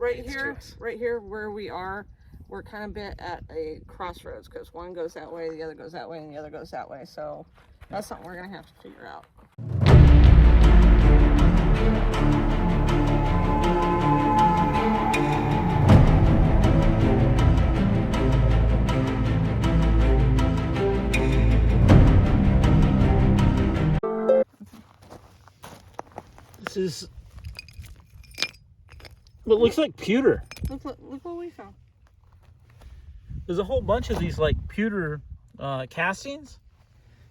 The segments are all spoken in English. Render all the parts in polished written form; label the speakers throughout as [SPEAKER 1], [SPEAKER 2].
[SPEAKER 1] right here where we are, we're kind of bit at a crossroads because one goes that way, the other goes that way, and the other goes that way. So that's something we're gonna have to figure out.
[SPEAKER 2] This is what looks like pewter.
[SPEAKER 1] Look what we found.
[SPEAKER 2] There's a whole bunch of these like pewter castings.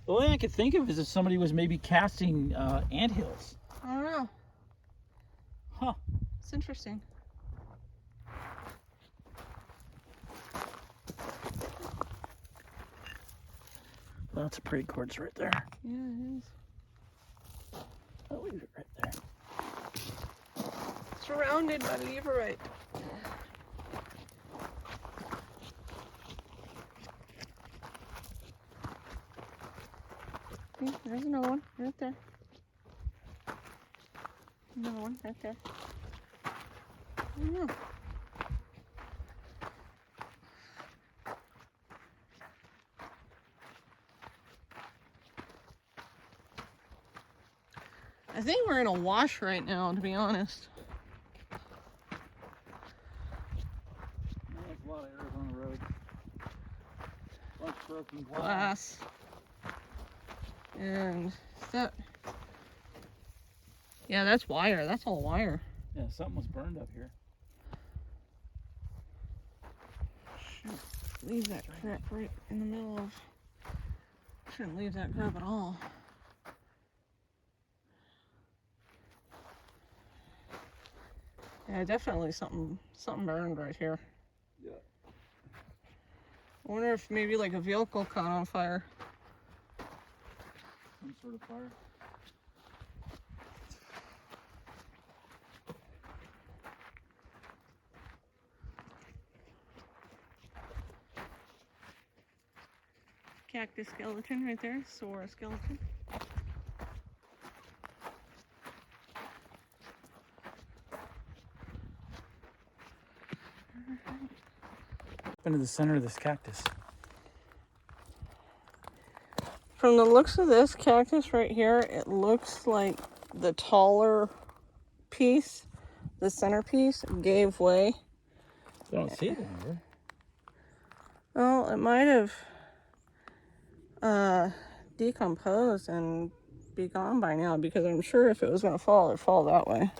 [SPEAKER 2] The only thing I could think of is if somebody was maybe casting anthills.
[SPEAKER 1] I don't know.
[SPEAKER 2] Huh.
[SPEAKER 1] It's interesting.
[SPEAKER 2] Lots of pretty quartz right there.
[SPEAKER 1] Yeah, it is.
[SPEAKER 2] I'll leave it right there.
[SPEAKER 1] Surrounded by leverite. There's another one right there. Another one right there. I don't know. I think we're in a wash right now, to be honest.
[SPEAKER 2] There's a lot of Arizona roads. Bunch of broken
[SPEAKER 1] Glass. And that. Yeah, that's wire. That's all wire.
[SPEAKER 2] Yeah, something was burned up here.
[SPEAKER 1] Shoot. Leave that crap right in the middle of. Shouldn't leave that crap at all. Yeah, definitely something burned right here.
[SPEAKER 2] Yeah.
[SPEAKER 1] I wonder if maybe like a vehicle caught on fire.
[SPEAKER 2] Some sort of fire.
[SPEAKER 1] Cactus skeleton right there, Sora skeleton.
[SPEAKER 2] Into the center of this cactus.
[SPEAKER 1] From the looks of this cactus right here, it looks like the taller piece, the centerpiece, gave way.
[SPEAKER 2] I don't see it anywhere.
[SPEAKER 1] Well, it might have decomposed and be gone by now, because I'm sure if it was going to fall, it'd fall that way.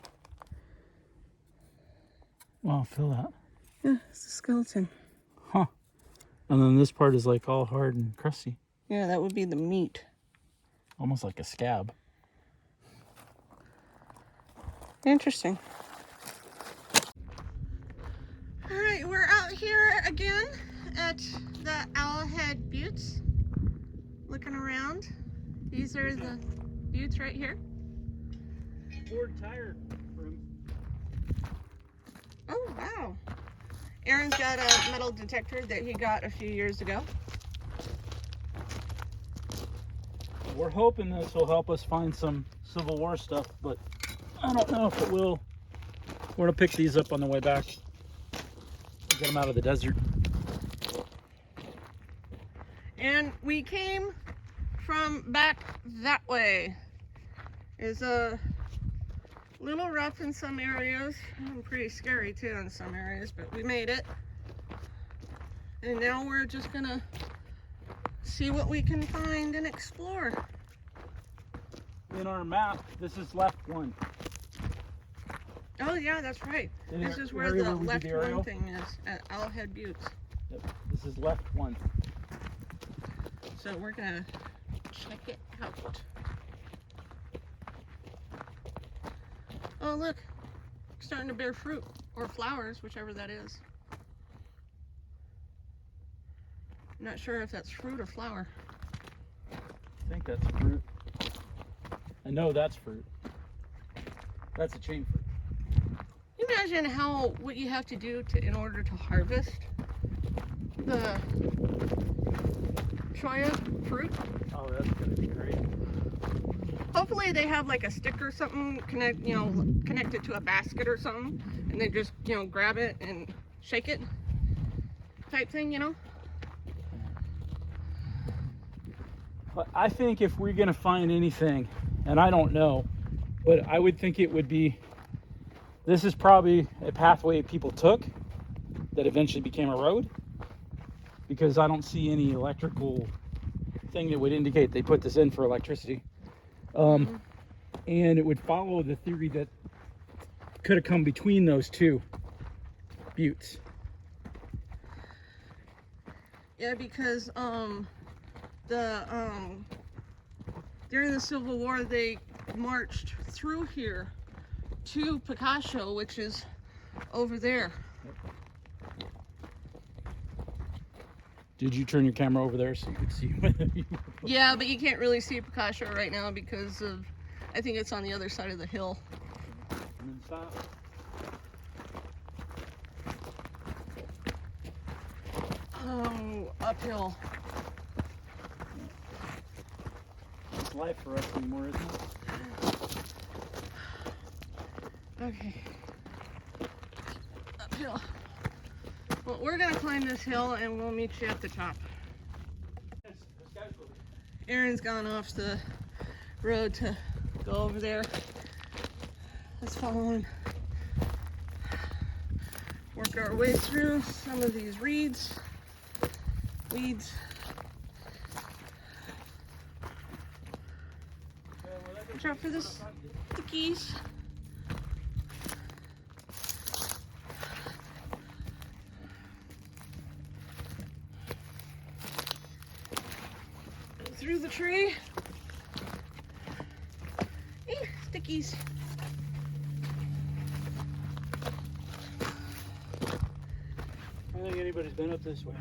[SPEAKER 2] Wow, feel that.
[SPEAKER 1] Yeah, it's a skeleton.
[SPEAKER 2] Huh. And then this part is like all hard and crusty.
[SPEAKER 1] Yeah, that would be the meat.
[SPEAKER 2] Almost like a scab.
[SPEAKER 1] Interesting. All right, we're out here again at the Owlhead Buttes, looking around. These are the buttes right here.
[SPEAKER 2] Ford tire room.
[SPEAKER 1] Oh, wow. Aaron's got a metal detector that he got a few years ago.
[SPEAKER 2] We're hoping this will help us find some Civil War stuff, but I don't know if it will. We're gonna pick these up on the way back. Get them out of the desert.
[SPEAKER 1] And we came from back that way. It's a little rough in some areas, and pretty scary too in some areas, but we made it. And now we're just gonna see what we can find and explore.
[SPEAKER 2] In our map, this is left one.
[SPEAKER 1] Oh yeah, that's right. This is where the left one thing is, at Owlhead Buttes.
[SPEAKER 2] Yep, this is left one.
[SPEAKER 1] So we're gonna check it out. Oh look, starting to bear fruit, or flowers, whichever that is. I'm not sure if that's fruit or flower.
[SPEAKER 2] I think that's fruit. I know that's fruit. That's a chain fruit.
[SPEAKER 1] Can you imagine what you have to do in order to harvest the cholla fruit?
[SPEAKER 2] Oh, that's gonna be great.
[SPEAKER 1] Hopefully they have like a stick or something connected to a basket or something, and they just, you know, grab it and shake it type thing, you know?
[SPEAKER 2] But I think if we're gonna find anything, and I don't know, but I would think it would be, this is probably a pathway people took that eventually became a road, because I don't see any electrical thing that would indicate they put this in for electricity. And it would follow the theory that could have come between those two buttes.
[SPEAKER 1] Yeah, because during the Civil War they marched through here to Picasso, which is over there.
[SPEAKER 2] Did you turn your camera over there so you could see whether you were...
[SPEAKER 1] Yeah, but you can't really see Picasso right now because of, I think it's on the other side of the hill.
[SPEAKER 2] And then stop.
[SPEAKER 1] Oh, uphill.
[SPEAKER 2] It's life for us anymore, isn't it?
[SPEAKER 1] Okay. Uphill. Well, we're gonna climb this hill and we'll meet you at the top. Aaron's gone off the road to go over there. Let's follow him. Work our way through some of these weeds. Watch out for the stickies. Through the tree. Stickies.
[SPEAKER 2] I don't think anybody's been up this way.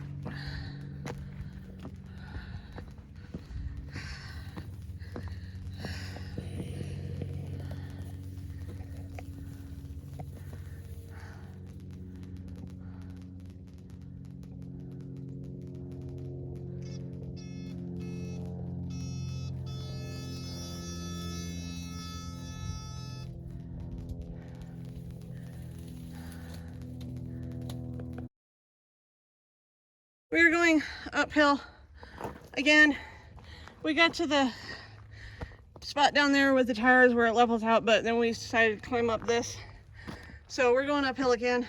[SPEAKER 1] We were going uphill again. We got to the spot down there with the tires where it levels out, but then we decided to climb up this. So we're going uphill again.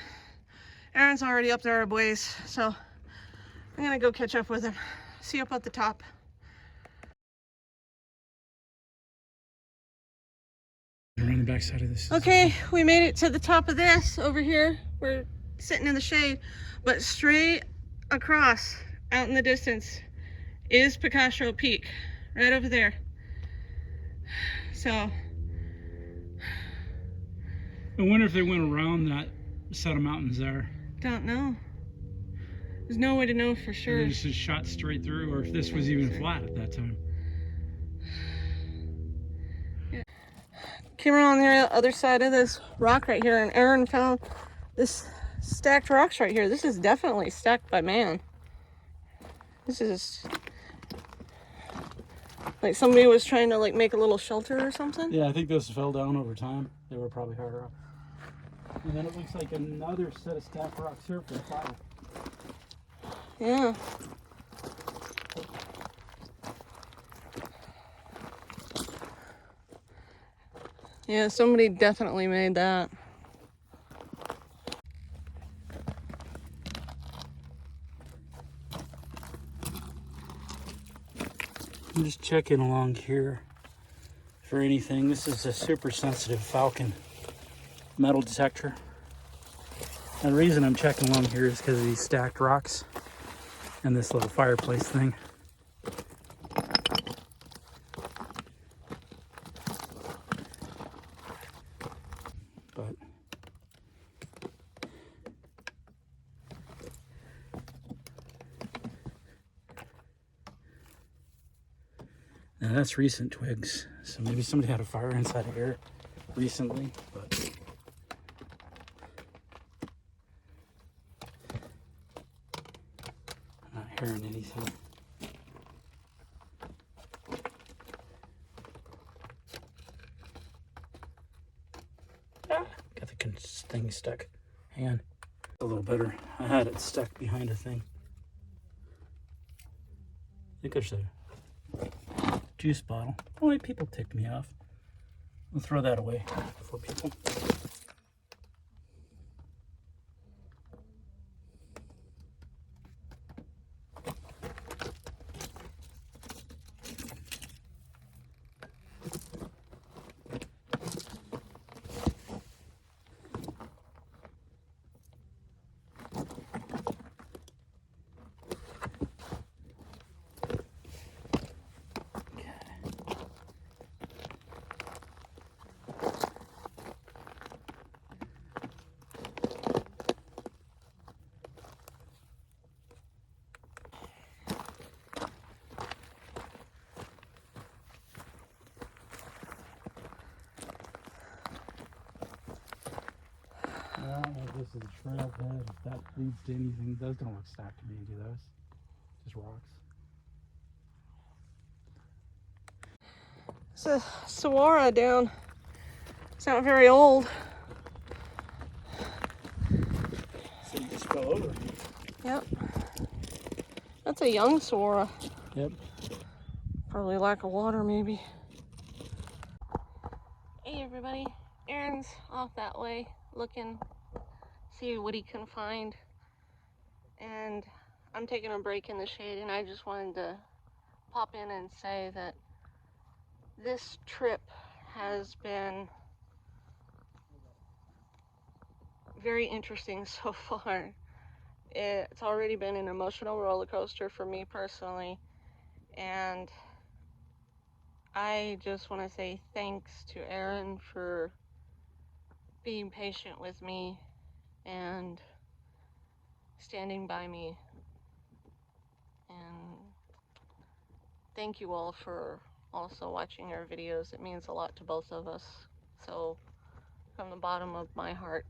[SPEAKER 1] Aaron's already up there a ways, so I'm gonna go catch up with him. See you up at the top.
[SPEAKER 2] Around the back side of this.
[SPEAKER 1] Okay, we made it to the top of this over here. We're sitting in the shade, but straight across out in the distance is Picasso Peak, right over there. So
[SPEAKER 2] I wonder if they went around that set of mountains there.
[SPEAKER 1] don't know. There's no way to know for sure.
[SPEAKER 2] And they just shot straight through, or if this was even flat at that time.
[SPEAKER 1] Yeah. Came around the other side of this rock right here, and Aaron found this stacked rocks right here. This is definitely stacked by man. This is like somebody was trying to like make a little shelter or something.
[SPEAKER 2] Yeah, I think those fell down over time. They were probably harder up. And then it looks like another set of stacked rocks here for the fire.
[SPEAKER 1] Yeah. Yeah, somebody definitely made that.
[SPEAKER 2] I'm just checking along here for anything. This is a super sensitive Falcon metal detector. And the reason I'm checking along here is because of these stacked rocks and this little fireplace thing. But now that's recent twigs, so maybe somebody had a fire inside of here recently, but I'm not hearing anything. Got the thing stuck. Hang on. A little better. I had it stuck behind a thing. I think there's a juice bottle. Oh, wait, people ticked me off. I'll throw that away before people. This is a trailhead. If that leads to anything, those don't look stacked to me, do those? Just rocks.
[SPEAKER 1] It's a saguaro down. It's not very old.
[SPEAKER 2] So you just fell over.
[SPEAKER 1] Yep. That's a young saguaro.
[SPEAKER 2] Yep.
[SPEAKER 1] Probably lack of water, maybe. Hey everybody, Aaron's off that way looking, see what he can find. And I'm taking a break in the shade, and I just wanted to pop in and say that this trip has been very interesting so far. It's already been an emotional roller coaster for me personally, and I just want to say thanks to Aaron for being patient with me and standing by me, and thank you all for also watching our videos. It means a lot to both of us. So from the bottom of my heart,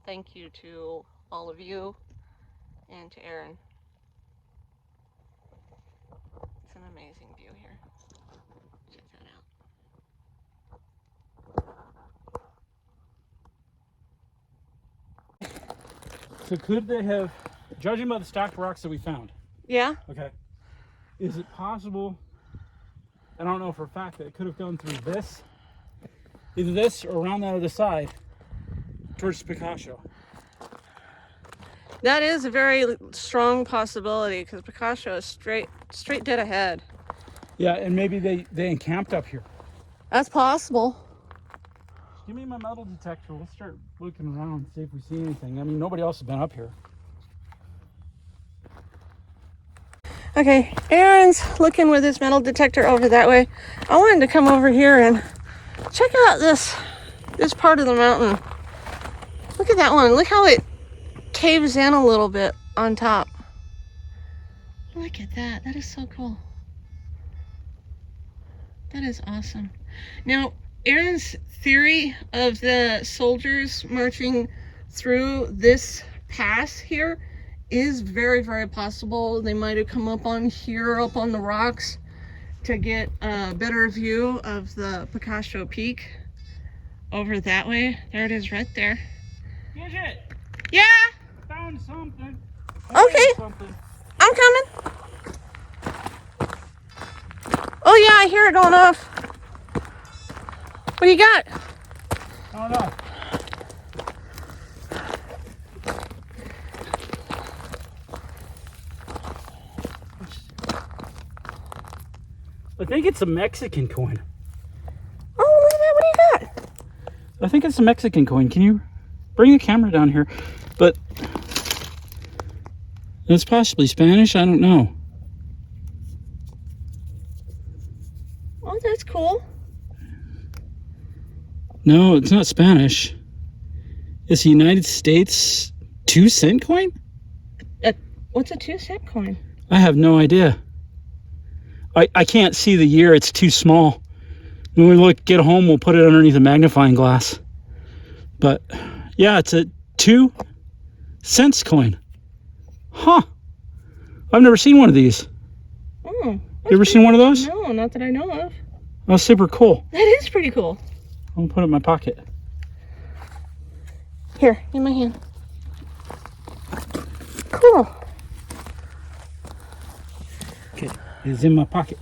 [SPEAKER 1] thank you to all of you and to Aaron. It's an amazing view here. Check that out.
[SPEAKER 2] So could they have, judging by the stacked rocks that we found,
[SPEAKER 1] Yeah?
[SPEAKER 2] okay, is it possible, I don't know for a fact, that it could have gone through this, either this or around the other side, towards Picasso?
[SPEAKER 1] That is a very strong possibility, because Picasso is straight dead ahead.
[SPEAKER 2] Yeah, and maybe they encamped up here.
[SPEAKER 1] That's possible.
[SPEAKER 2] Give me my metal detector. We'll start looking around and see if we see anything. I mean, nobody else has been up here.
[SPEAKER 1] Okay, Aaron's looking with his metal detector over that way. I wanted to come over here and check out this part of the mountain. Look at that one. Look how it caves in a little bit on top. Look at that. That is so cool. That is awesome. Now, Aaron's theory of the soldiers marching through this pass here is very, very possible. They might have come up on here, up on the rocks, to get a better view of the Picasso Peak over that way. There it is right there.
[SPEAKER 2] Gidget!
[SPEAKER 1] Yeah?
[SPEAKER 2] Found something.
[SPEAKER 1] Okay.
[SPEAKER 2] Something.
[SPEAKER 1] I'm coming. Oh yeah, I hear it going off. What do you got?
[SPEAKER 2] I don't know. I think it's a Mexican coin.
[SPEAKER 1] Oh, look at that. What do you got?
[SPEAKER 2] I think it's a Mexican coin. Can you bring the camera down here? But it's possibly Spanish. I don't know.
[SPEAKER 1] Oh, that's cool.
[SPEAKER 2] No, it's not Spanish. It's a United States 2-cent coin?
[SPEAKER 1] What's a 2-cent coin?
[SPEAKER 2] I have no idea. I can't see the year. It's too small. When we get home, we'll put it underneath a magnifying glass. But yeah, it's a 2-cent coin. Huh. I've never seen one of these.
[SPEAKER 1] Oh.
[SPEAKER 2] You ever seen one of those?
[SPEAKER 1] No, not that I know of.
[SPEAKER 2] Oh, super cool.
[SPEAKER 1] That is pretty cool.
[SPEAKER 2] I'll put it in my pocket.
[SPEAKER 1] Here, in my hand. Cool.
[SPEAKER 2] Okay, it's in my pocket.